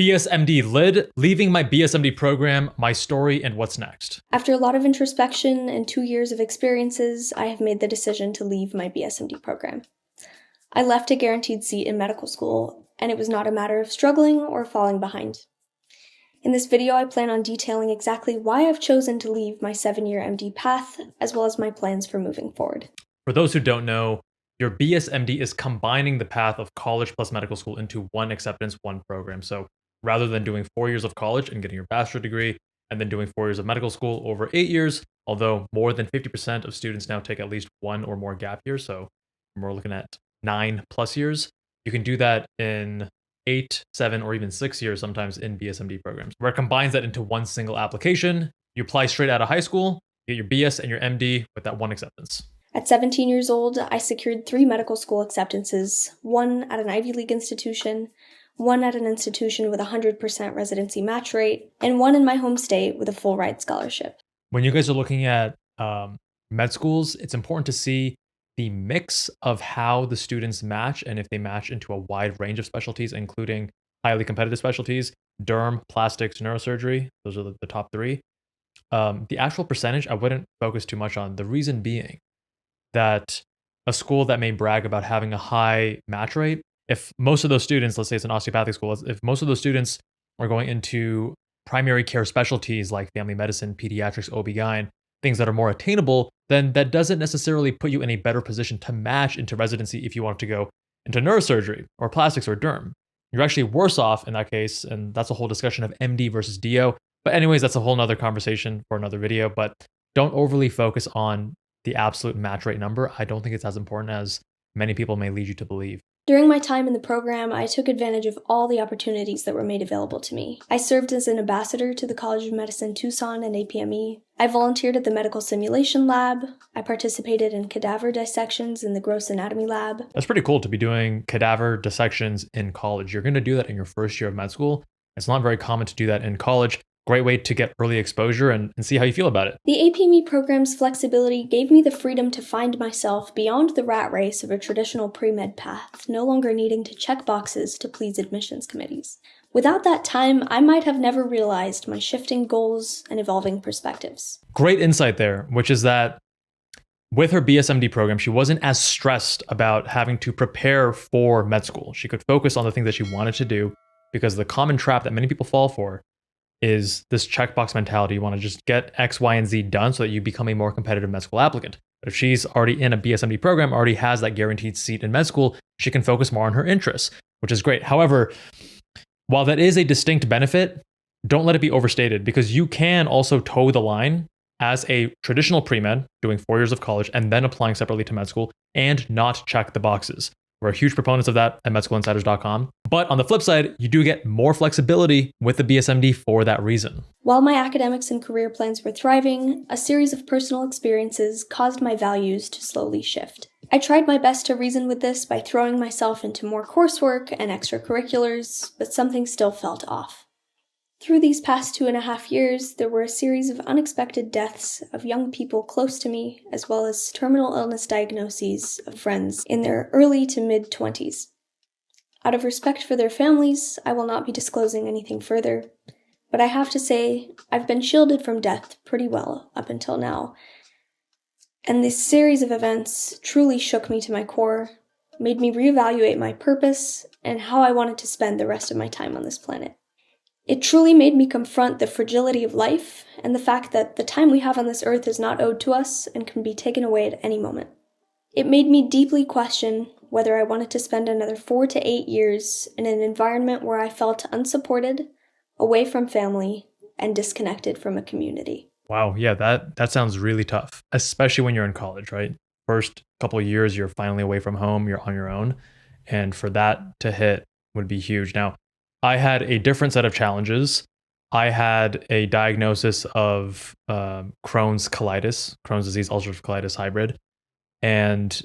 BSMD lid, leaving my BSMD program, my story, and what's next. After a lot of introspection and 2 years of experiences, I have made the decision to leave my BSMD program. I left a guaranteed seat in medical school, and it was not a matter of struggling or falling behind. In this video, I plan on detailing exactly why I've chosen to leave my 7-year MD path, as well as my plans for moving forward. For those who don't know, your BSMD is combining the path of college plus medical school into one acceptance, one program. So rather than doing 4 years of college and getting your bachelor's degree, and then doing 4 years of medical school over 8 years, although more than 50% of students now take at least one or more gap years, so we're looking at 9+ years, you can do that in 8, 7, or even 6 years sometimes in BSMD programs, where it combines that into one single application. You apply straight out of high school, get your BS and your MD with that one acceptance. At 17 years old, I secured 3 medical school acceptances, one at an Ivy League institution, one at an institution with a 100% residency match rate, and one in my home state with a full ride scholarship. When you guys are looking at med schools, it's important to see the mix of how the students match and if they match into a wide range of specialties, including highly competitive specialties, derm, plastics, neurosurgery. Those are the top 3. The actual percentage, I wouldn't focus too much on. The reason being that a school that may brag about having a high match rate, if most of those students, let's say it's an osteopathic school, if most of those students are going into primary care specialties like family medicine, pediatrics, OB-GYN, things that are more attainable, then that doesn't necessarily put you in a better position to match into residency if you want to go into neurosurgery or plastics or derm. You're actually worse off in that case, and that's a whole discussion of MD versus DO. But anyways, that's a whole nother conversation for another video, but don't overly focus on the absolute match rate number. I don't think it's as important as many people may lead you to believe. During my time in the program, I took advantage of all the opportunities that were made available to me. I served as an ambassador to the College of Medicine Tucson and APME. I volunteered at the Medical Simulation Lab. I participated in cadaver dissections in the Gross Anatomy Lab. That's pretty cool to be doing cadaver dissections in college. You're going to do that in your first year of med school. It's not very common to do that in college. Great way to get early exposure and see how you feel about it. The APME program's flexibility gave me the freedom to find myself beyond the rat race of a traditional pre-med path, no longer needing to check boxes to please admissions committees. Without that time, I might have never realized my shifting goals and evolving perspectives. Great insight there, which is that with her BSMD program, she wasn't as stressed about having to prepare for med school. She could focus on the things that she wanted to do, because the common trap that many people fall for is this checkbox mentality. You want to just get X, Y, and Z done so that you become a more competitive med school applicant. But if she's already in a BSMD program, already has that guaranteed seat in med school, she can focus more on her interests, which is great. However, while that is a distinct benefit, don't let it be overstated, because you can also toe the line as a traditional pre-med, doing 4 years of college and then applying separately to med school and not check the boxes. We're huge proponents of that at medschoolinsiders.com. But on the flip side, you do get more flexibility with the BSMD for that reason. While my academics and career plans were thriving, a series of personal experiences caused my values to slowly shift. I tried my best to reason with this by throwing myself into more coursework and extracurriculars, but something still felt off. Through these past 2.5 years, there were a series of unexpected deaths of young people close to me, as well as terminal illness diagnoses of friends in their early to mid-20s. Out of respect for their families, I will not be disclosing anything further, but I have to say, I've been shielded from death pretty well up until now. And this series of events truly shook me to my core, made me reevaluate my purpose and how I wanted to spend the rest of my time on this planet. It truly made me confront the fragility of life and the fact that the time we have on this earth is not owed to us and can be taken away at any moment. It made me deeply question whether I wanted to spend another 4 to 8 years in an environment where I felt unsupported, away from family, and disconnected from a community. Wow, yeah, that sounds really tough, especially when you're in college, right? First couple of years, you're finally away from home, you're on your own, and for that to hit would be huge. Now, I had a different set of challenges. I had a diagnosis of Crohn's disease, ulcerative colitis hybrid. And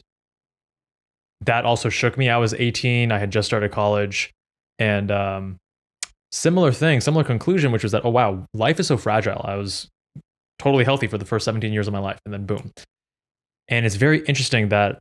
that also shook me. I was 18. I had just started college. And similar conclusion, which was that, oh, wow, life is so fragile. I was totally healthy for the first 17 years of my life. And then boom. And it's very interesting that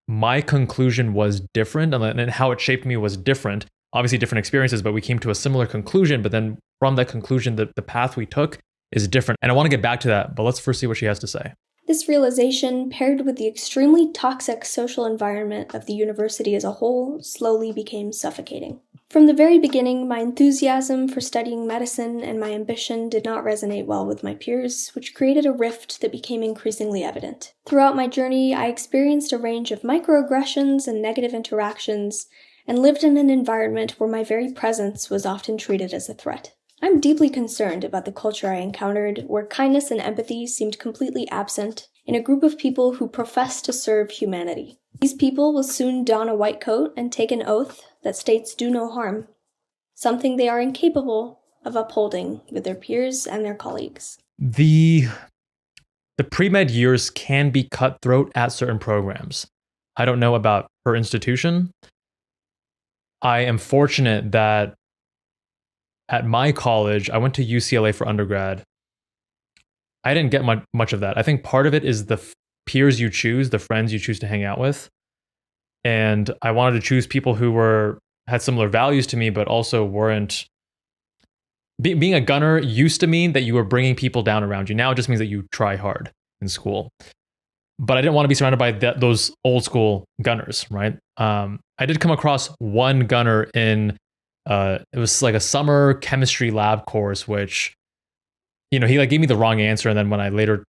my conclusion was different, and how it shaped me was different. obviously different experiences, but we came to a similar conclusion. But then from that conclusion, the path we took is different. And I want to get back to that, but let's first see what she has to say. This realization, paired with the extremely toxic social environment of the university as a whole, slowly became suffocating. From the very beginning, my enthusiasm for studying medicine and my ambition did not resonate well with my peers, which created a rift that became increasingly evident. Throughout my journey, I experienced a range of microaggressions and negative interactions, and lived in an environment where my very presence was often treated as a threat. I'm deeply concerned about the culture I encountered, where kindness and empathy seemed completely absent in a group of people who profess to serve humanity. These people will soon don a white coat and take an oath that states do no harm, something they are incapable of upholding with their peers and their colleagues. The pre-med years can be cutthroat at certain programs. I don't know about her institution. I am fortunate that at my college, I went to UCLA for undergrad. I didn't get much of that. I think part of it is the peers you choose, the friends you choose to hang out with. And I wanted to choose people who had similar values to me, but also weren't. Being a gunner used to mean that you were bringing people down around you. Now it just means that you try hard in school. But I didn't want to be surrounded by those old school gunners, right? I did come across one gunner in it was like a summer chemistry lab course, which, he like gave me the wrong answer. And then when I later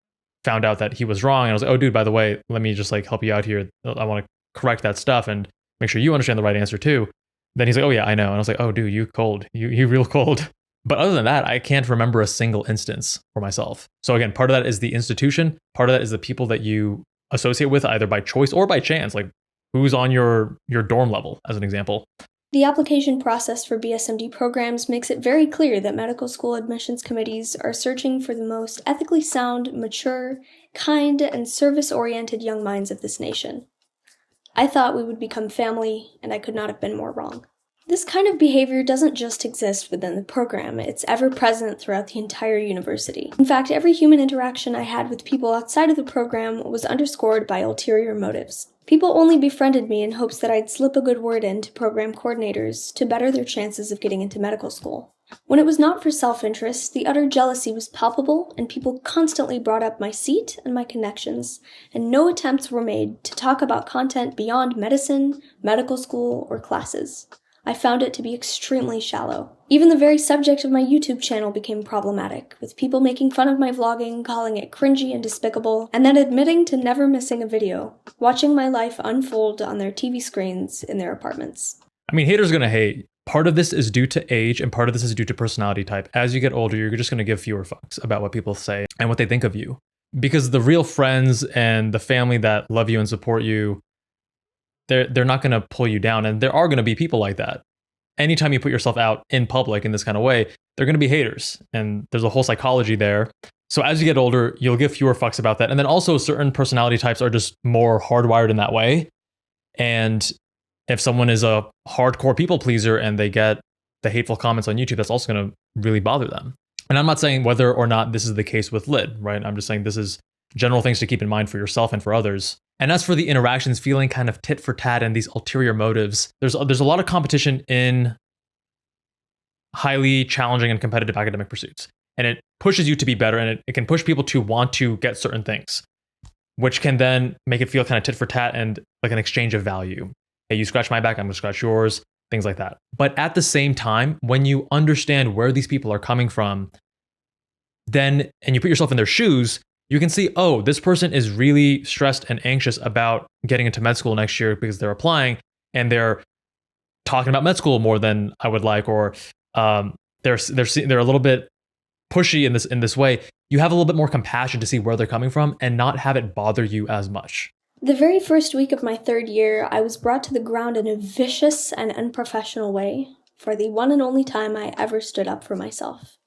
found out that he was wrong, I was like, oh, dude, by the way, let me just like help you out here. I want to correct that stuff and make sure you understand the right answer too. Then he's like, oh yeah, I know. And I was like, oh, dude, you cold. You real cold. But other than that, I can't remember a single instance for myself. So again, part of that is the institution. Part of that is the people that you associate with either by choice or by chance, like who's on your dorm level, as an example. The application process for BSMD programs makes it very clear that medical school admissions committees are searching for the most ethically sound, mature, kind, and service-oriented young minds of this nation. I thought we would become family, and I could not have been more wrong. This kind of behavior doesn't just exist within the program, it's ever present throughout the entire university. In fact, every human interaction I had with people outside of the program was underscored by ulterior motives. People only befriended me in hopes that I'd slip a good word in to program coordinators to better their chances of getting into medical school. When it was not for self-interest, the utter jealousy was palpable, and people constantly brought up my seat and my connections, and no attempts were made to talk about content beyond medicine, medical school, or classes. I found it to be extremely shallow. Even the very subject of my YouTube channel became problematic, with people making fun of my vlogging, calling it cringy and despicable, and then admitting to never missing a video, watching my life unfold on their TV screens in their apartments. I mean, haters gonna hate. Part of this is due to age, and part of this is due to personality type. As you get older, you're just gonna give fewer fucks about what people say and what they think of you. Because the real friends and the family that love you and support you, they're not going to pull you down. And there are going to be people like that. Anytime you put yourself out in public in this kind of way, they're going to be haters. And there's a whole psychology there. So as you get older, you'll give fewer fucks about that. And then also certain personality types are just more hardwired in that way. And if someone is a hardcore people pleaser and they get the hateful comments on YouTube, that's also going to really bother them. And I'm not saying whether or not this is the case with Lid, right? I'm just saying this is general things to keep in mind for yourself and for others. And as for the interactions feeling kind of tit for tat and these ulterior motives, there's a lot of competition in highly challenging and competitive academic pursuits. And it pushes you to be better, and it can push people to want to get certain things, which can then make it feel kind of tit for tat and like an exchange of value. Hey, you scratch my back, I'm gonna scratch yours, things like that. But at the same time, when you understand where these people are coming from, then, and you put yourself in their shoes, you can see, oh, this person is really stressed and anxious about getting into med school next year because they're applying and they're talking about med school more than I would like, or they're a little bit pushy in this way. You have a little bit more compassion to see where they're coming from and not have it bother you as much. The very first week of my third year, I was brought to the ground in a vicious and unprofessional way for the one and only time I ever stood up for myself.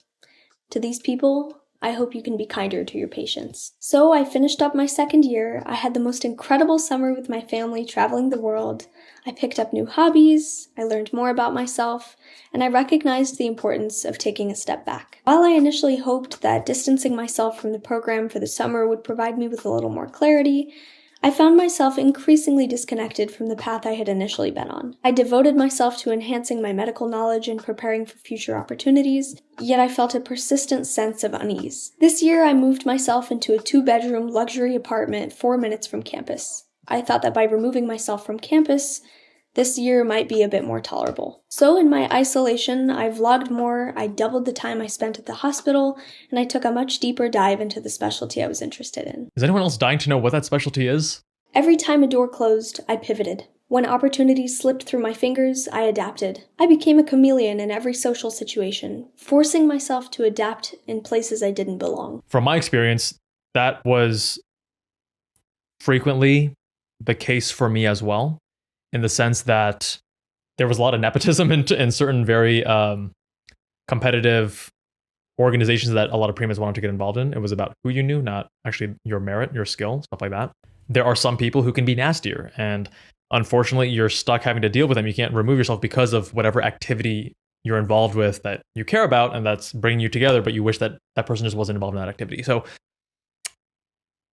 To these people, I hope you can be kinder to your patients. So I finished up my second year. I had the most incredible summer with my family traveling the world. I picked up new hobbies, I learned more about myself, and I recognized the importance of taking a step back. While I initially hoped that distancing myself from the program for the summer would provide me with a little more clarity, I found myself increasingly disconnected from the path I had initially been on. I devoted myself to enhancing my medical knowledge and preparing for future opportunities, yet I felt a persistent sense of unease. This year, I moved myself into a 2-bedroom luxury apartment 4 minutes from campus. I thought that by removing myself from campus, this year might be a bit more tolerable. So in my isolation, I vlogged more, I doubled the time I spent at the hospital, and I took a much deeper dive into the specialty I was interested in. Is anyone else dying to know what that specialty is? Every time a door closed, I pivoted. When opportunities slipped through my fingers, I adapted. I became a chameleon in every social situation, forcing myself to adapt in places I didn't belong. From my experience, that was frequently the case for me as well, in the sense that there was a lot of nepotism in certain very competitive organizations that a lot of Premeds wanted to get involved in. It was about who you knew, not actually your merit, your skill, stuff like that. There are some people who can be nastier, and unfortunately, you're stuck having to deal with them. You can't remove yourself because of whatever activity you're involved with that you care about and that's bringing you together, but you wish that that person just wasn't involved in that activity. So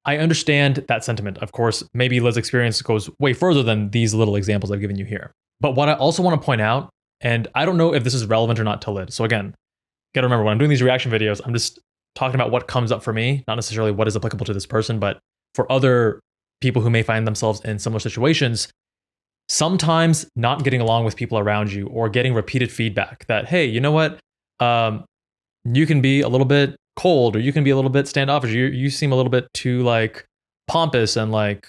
I understand that sentiment. Of course, maybe Liz's experience goes way further than these little examples I've given you here. But what I also want to point out, and I don't know if this is relevant or not to Liz. So again, gotta remember, when I'm doing these reaction videos, I'm just talking about what comes up for me, not necessarily what is applicable to this person, but for other people who may find themselves in similar situations. Sometimes not getting along with people around you or getting repeated feedback that, hey, you know what? You can be a little bit cold, or you can be a little bit standoffish. You seem a little bit too like pompous and like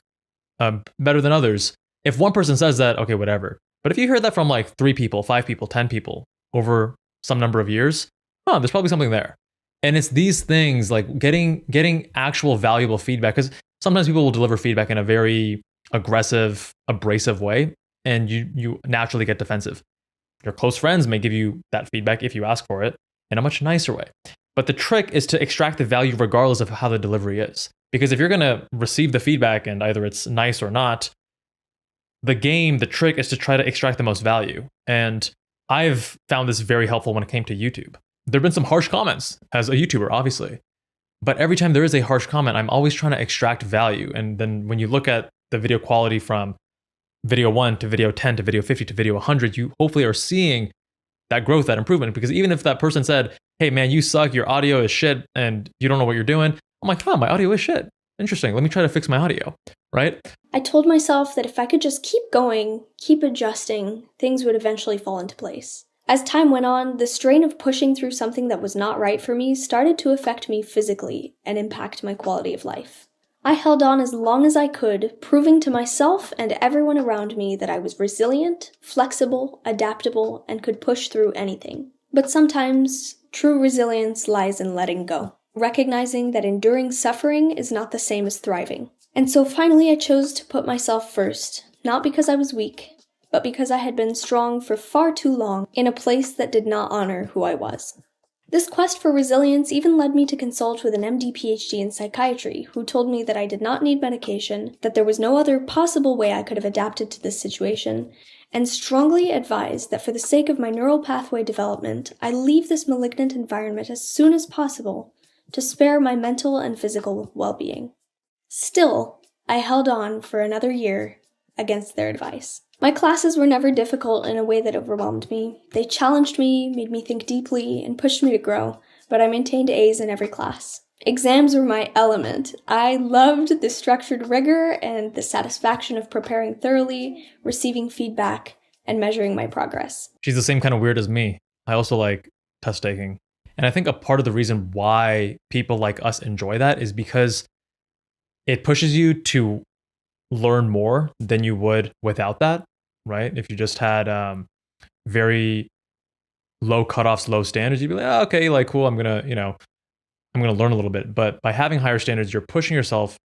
better than others. If one person says that, okay, whatever. But if you heard that from like 3 people, 5 people, 10 people over some number of years, there's probably something there. And it's these things like getting actual valuable feedback, because sometimes people will deliver feedback in a very aggressive, abrasive way, and you naturally get defensive. Your close friends may give you that feedback if you ask for it in a much nicer way. But the trick is to extract the value regardless of how the delivery is. Because if you're going to receive the feedback and either it's nice or not, the trick is to try to extract the most value. And I've found this very helpful when it came to YouTube. There have been some harsh comments as a YouTuber, obviously. But every time there is a harsh comment, I'm always trying to extract value. And then when you look at the video quality from video 1 to video 10 to video 50 to video 100, you hopefully are seeing that growth, that improvement. Because even if that person said, hey man, you suck, your audio is shit, and you don't know what you're doing, I'm like, my audio is shit. Interesting, let me try to fix my audio, right? I told myself that if I could just keep going, keep adjusting, things would eventually fall into place. As time went on, the strain of pushing through something that was not right for me started to affect me physically and impact my quality of life. I held on as long as I could, proving to myself and everyone around me that I was resilient, flexible, adaptable, and could push through anything. But sometimes, true resilience lies in letting go, recognizing that enduring suffering is not the same as thriving. And so finally I chose to put myself first, not because I was weak, but because I had been strong for far too long in a place that did not honor who I was. This quest for resilience even led me to consult with an MD PhD in psychiatry, who told me that I did not need medication, that there was no other possible way I could have adapted to this situation, and strongly advised that for the sake of my neural pathway development, I leave this malignant environment as soon as possible to spare my mental and physical well-being. Still, I held on for another year against their advice. My classes were never difficult in a way that overwhelmed me. They challenged me, made me think deeply, and pushed me to grow, but I maintained A's in every class. Exams were my element. I loved the structured rigor and the satisfaction of preparing thoroughly, receiving feedback, and measuring my progress. She's the same kind of weird as me. I also like test taking. And I think a part of the reason why people like us enjoy that is because it pushes you to learn more than you would without that, right? If you just had very low cutoffs, low standards, you'd be like, okay, like cool, I'm gonna learn a little bit. But by having higher standards, you're pushing yourself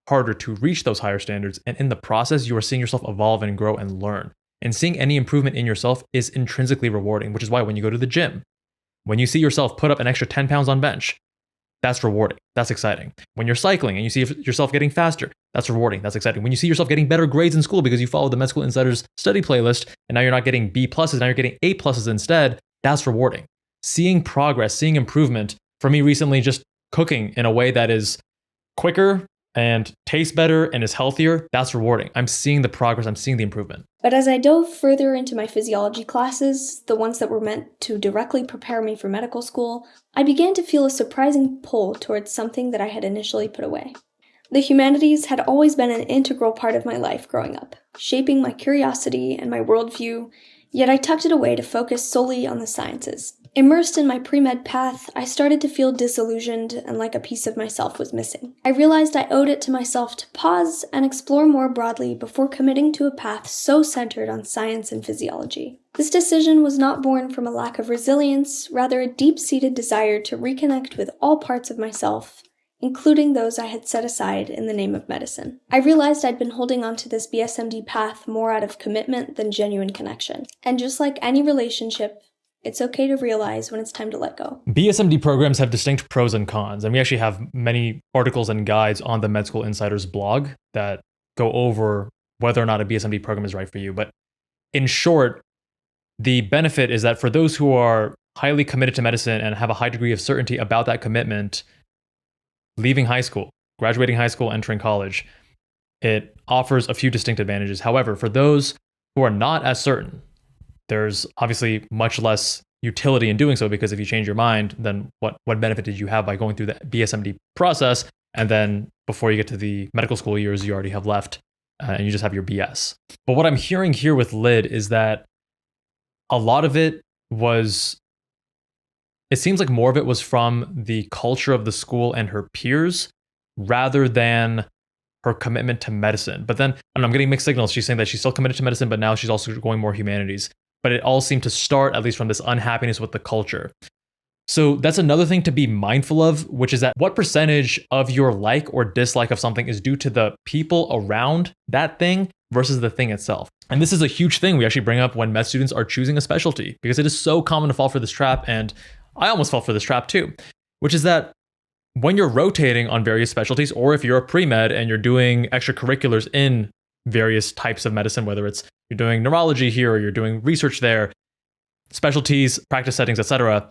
harder to reach those higher standards. And in the process, you are seeing yourself evolve and grow and learn. And seeing any improvement in yourself is intrinsically rewarding, which is why when you go to the gym, when you see yourself put up an extra 10 pounds on bench, that's rewarding. That's exciting. When you're cycling and you see yourself getting faster, that's rewarding. That's exciting. When you see yourself getting better grades in school because you follow the Med School Insider's study playlist and now you're not getting B pluses, now you're getting A pluses instead, that's rewarding. Seeing progress, seeing improvement, for me recently, just cooking in a way that is quicker and tastes better and is healthier, that's rewarding. I'm seeing the progress, I'm seeing the improvement. But as I dove further into my physiology classes, the ones that were meant to directly prepare me for medical school, I began to feel a surprising pull towards something that I had initially put away. The humanities had always been an integral part of my life growing up, shaping my curiosity and my worldview, yet I tucked it away to focus solely on the sciences. Immersed in my pre-med path, I started to feel disillusioned and like a piece of myself was missing. I realized I owed it to myself to pause and explore more broadly before committing to a path so centered on science and physiology. This decision was not born from a lack of resilience, rather a deep-seated desire to reconnect with all parts of myself, including those I had set aside in the name of medicine. I realized I'd been holding on to this BSMD path more out of commitment than genuine connection. And just like any relationship, it's okay to realize when it's time to let go. BSMD programs have distinct pros and cons, and we actually have many articles and guides on the Med School Insider's blog that go over whether or not a BSMD program is right for you. But in short, the benefit is that for those who are highly committed to medicine and have a high degree of certainty about that commitment, leaving high school, graduating high school, entering college, it offers a few distinct advantages. However, for those who are not as certain, there's obviously much less utility in doing so, because if you change your mind, then what benefit did you have by going through the BSMD process? And then before you get to the medical school years, you already have left and you just have your BS. But what I'm hearing here with Lyd is that a lot of it seems like more of it was from the culture of the school and her peers rather than her commitment to medicine. But then I'm getting mixed signals. She's saying that she's still committed to medicine, but now she's also going more humanities. But it all seemed to start, at least from this unhappiness with the culture. So that's another thing to be mindful of, which is that what percentage of your like or dislike of something is due to the people around that thing versus the thing itself. And this is a huge thing we actually bring up when med students are choosing a specialty, because it is so common to fall for this trap. And I almost fell for this trap too, which is that when you're rotating on various specialties, or if you're a pre-med and you're doing extracurriculars in various types of medicine, whether it's you're doing neurology here or you're doing research there, specialties, practice settings, etc.,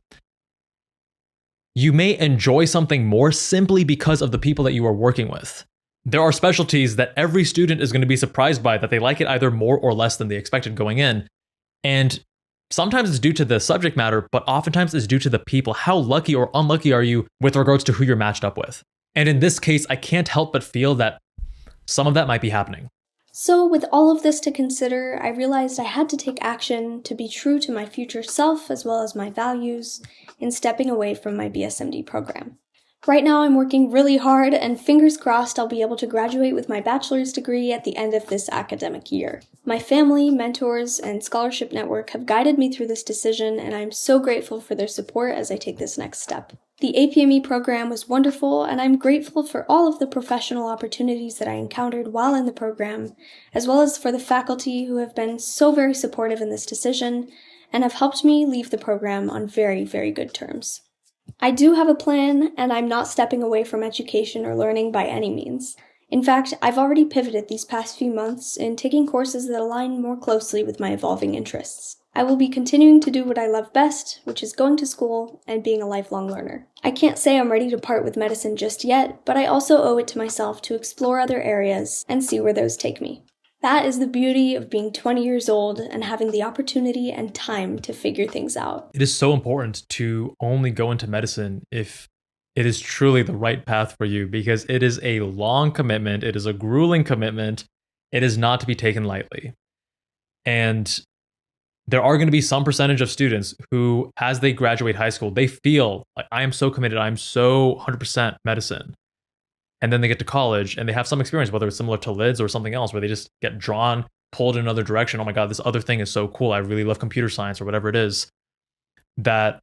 you may enjoy something more simply because of the people that you are working with. There are specialties that every student is going to be surprised by, that they like it either more or less than they expected going in. And sometimes it's due to the subject matter, but oftentimes it's due to the people. How lucky or unlucky are you with regards to who you're matched up with? And in this case, I can't help but feel that some of that might be happening. So with all of this to consider, I realized I had to take action to be true to my future self as well as my values in stepping away from my BSMD program. Right now I'm working really hard, and fingers crossed I'll be able to graduate with my bachelor's degree at the end of this academic year. My family, mentors, and scholarship network have guided me through this decision, and I'm so grateful for their support as I take this next step. The APME program was wonderful, and I'm grateful for all of the professional opportunities that I encountered while in the program, as well as for the faculty who have been so very supportive in this decision and have helped me leave the program on very, very good terms. I do have a plan, and I'm not stepping away from education or learning by any means. In fact, I've already pivoted these past few months in taking courses that align more closely with my evolving interests. I will be continuing to do what I love best, which is going to school and being a lifelong learner. I can't say I'm ready to part with medicine just yet, but I also owe it to myself to explore other areas and see where those take me. That is the beauty of being 20 years old and having the opportunity and time to figure things out. It is so important to only go into medicine if it is truly the right path for you, because it is a long commitment. It is a grueling commitment. It is not to be taken lightly. And there are going to be some percentage of students who, as they graduate high school, they feel like, I am so committed. I'm so 100% medicine. And then they get to college and they have some experience, whether it's similar to Lyd's or something else, where they just get drawn, pulled in another direction. Oh my God, this other thing is so cool. I really love computer science or whatever it is. That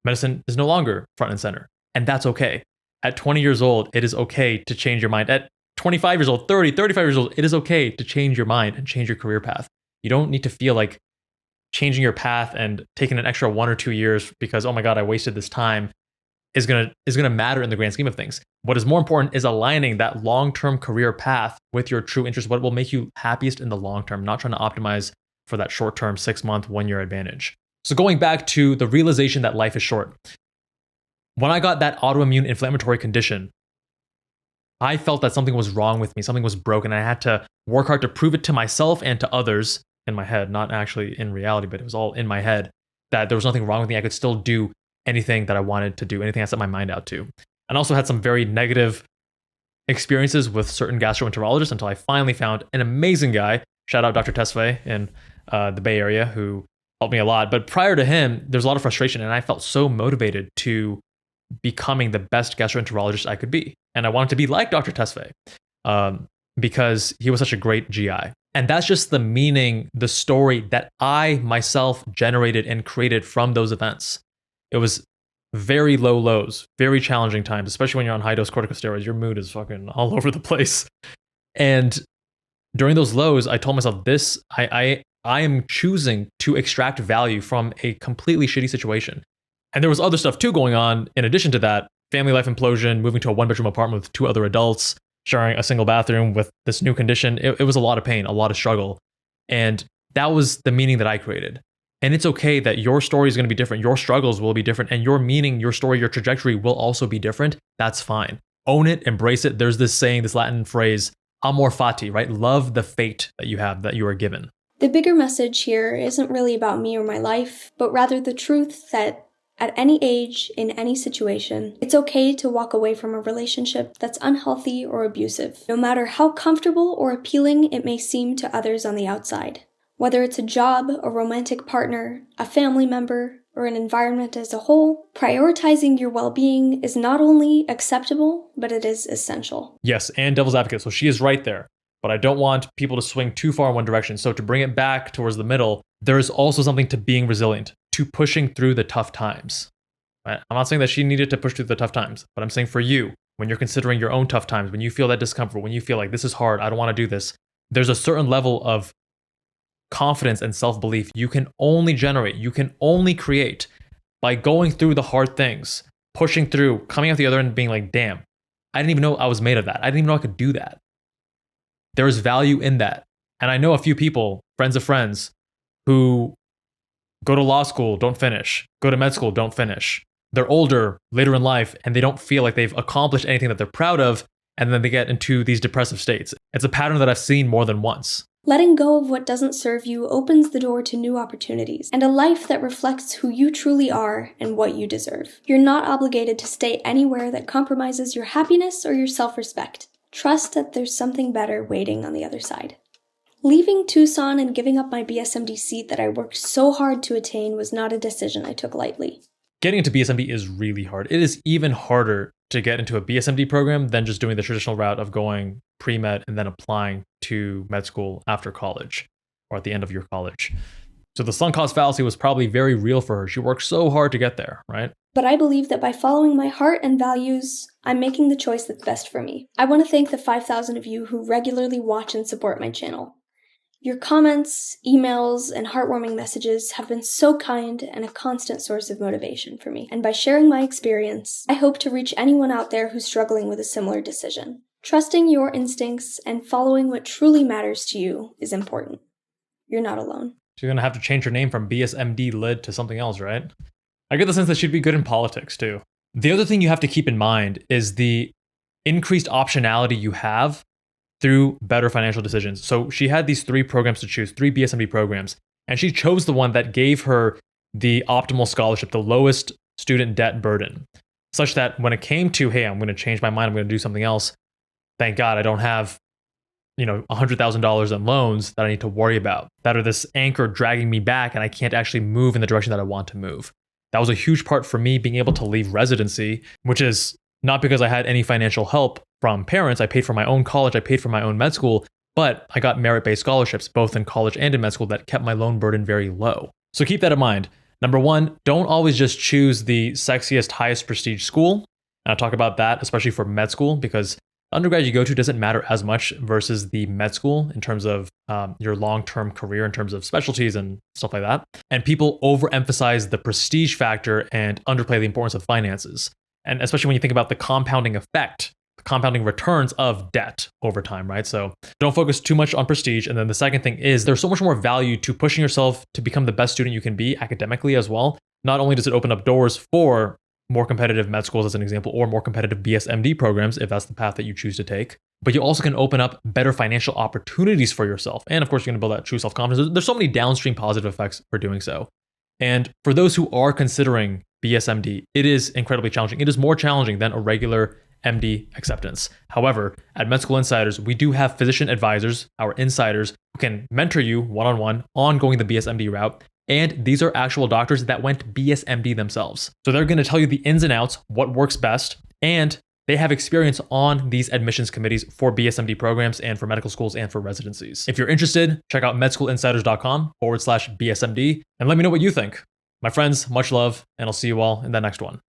medicine is no longer front and center. And that's okay. At 20 years old, it is okay to change your mind. At 25 years old, 30, 35 years old, it is okay to change your mind and change your career path. You don't need to feel like changing your path and taking an extra 1 or 2 years because, oh my God, I wasted this time is gonna matter in the grand scheme of things. What is more important is aligning that long-term career path with your true interests, what will make you happiest in the long term, not trying to optimize for that short-term 6-month, 1-year advantage. So going back to the realization that life is short. When I got that autoimmune inflammatory condition, I felt that something was wrong with me, something was broken. I had to work hard to prove it to myself and to others in my head, not actually in reality, but it was all in my head, that there was nothing wrong with me. I could still do anything that I wanted to do, anything I set my mind out to. And also had some very negative experiences with certain gastroenterologists until I finally found an amazing guy. Shout out Dr. Tesfaye in the Bay Area, who helped me a lot. But prior to him, there's a lot of frustration, and I felt so motivated to becoming the best gastroenterologist I could be. And I wanted to be like Dr. Tesfaye because he was such a great GI. And that's just the meaning, the story that I myself generated and created from those events. It was very low lows, very challenging times, especially when you're on high dose corticosteroids. Your mood is fucking all over the place. And during those lows, I told myself, I am choosing to extract value from a completely shitty situation. And there was other stuff too going on in addition to that. Family life implosion, moving to a 1-bedroom apartment with 2 other adults, sharing a single bathroom with this new condition. It was a lot of pain, a lot of struggle. And that was the meaning that I created. And it's okay that your story is going to be different. Your struggles will be different. And your meaning, your story, your trajectory will also be different. That's fine. Own it, embrace it. There's this saying, this Latin phrase, amor fati, right? Love the fate that you have, that you are given. The bigger message here isn't really about me or my life, but rather the truth that at any age, in any situation, it's okay to walk away from a relationship that's unhealthy or abusive, no matter how comfortable or appealing it may seem to others on the outside. Whether it's a job, a romantic partner, a family member, or an environment as a whole, prioritizing your well-being is not only acceptable, but it is essential. Yes, and devil's advocate. So she is right there. But I don't want people to swing too far in one direction. So to bring it back towards the middle, there is also something to being resilient, to pushing through the tough times. Right? I'm not saying that she needed to push through the tough times, but I'm saying for you, when you're considering your own tough times, when you feel that discomfort, when you feel like this is hard, I don't want to do this, there's a certain level of confidence and self-belief you can only generate, you can only create by going through the hard things, pushing through, coming out the other end and being like, damn, I didn't even know I was made of that. I didn't even know I could do that. There is value in that. And I know a few people, friends of friends, who go to law school, don't finish, go to med school, don't finish. They're older, later in life, and they don't feel like they've accomplished anything that they're proud of, and then they get into these depressive states. It's a pattern that I've seen more than once. Letting go of what doesn't serve you opens the door to new opportunities and a life that reflects who you truly are and what you deserve. You're not obligated to stay anywhere that compromises your happiness or your self-respect. Trust that there's something better waiting on the other side. Leaving Tucson and giving up my BSMD seat that I worked so hard to attain was not a decision I took lightly. Getting into BSMD is really hard. It is even harder to get into a BSMD program than just doing the traditional route of going pre-med and then applying to med school after college or at the end of your college. So the sunk cost fallacy was probably very real for her. She worked so hard to get there, right? But I believe that by following my heart and values, I'm making the choice that's best for me. I want to thank the 5,000 of you who regularly watch and support my channel. Your comments, emails, and heartwarming messages have been so kind and a constant source of motivation for me. And by sharing my experience, I hope to reach anyone out there who's struggling with a similar decision. Trusting your instincts and following what truly matters to you is important. You're not alone. She's going to have to change her name from BSMD Lid to something else, right? I get the sense that she'd be good in politics too. The other thing you have to keep in mind is the increased optionality you have through better financial decisions. So she had these 3 programs to choose, 3 BSMD programs, and she chose the one that gave her the optimal scholarship, the lowest student debt burden, such that when it came to, hey, I'm going to change my mind, I'm going to do something else, thank God I don't have, $100,000 in loans that I need to worry about, that are this anchor dragging me back and I can't actually move in the direction that I want to move. That was a huge part for me being able to leave residency, which is not because I had any financial help from parents. I paid for my own college, I paid for my own med school, but I got merit-based scholarships both in college and in med school that kept my loan burden very low. So keep that in mind. Number 1, don't always just choose the sexiest, highest prestige school. And I'll talk about that, especially for med school, because the undergrad you go to doesn't matter as much versus the med school in terms of your long-term career, in terms of specialties and stuff like that. And people overemphasize the prestige factor and underplay the importance of finances. And especially when you think about the compounding effect, the compounding returns of debt over time, right? So don't focus too much on prestige. And then the second thing is there's so much more value to pushing yourself to become the best student you can be academically as well. Not only does it open up doors for more competitive med schools as an example, or more competitive BSMD programs if that's the path that you choose to take. But you also can open up better financial opportunities for yourself. And of course, you're going to build that true self-confidence. There's so many downstream positive effects for doing so. And for those who are considering BSMD, it is incredibly challenging. It is more challenging than a regular MD acceptance. However, at Med School Insiders, we do have physician advisors, our insiders, who can mentor you one-on-one on going the BSMD route. And these are actual doctors that went BSMD themselves. So they're going to tell you the ins and outs, what works best, and they have experience on these admissions committees for BSMD programs and for medical schools and for residencies. If you're interested, check out medschoolinsiders.com/BSMD and let me know what you think. My friends, much love, and I'll see you all in the next one.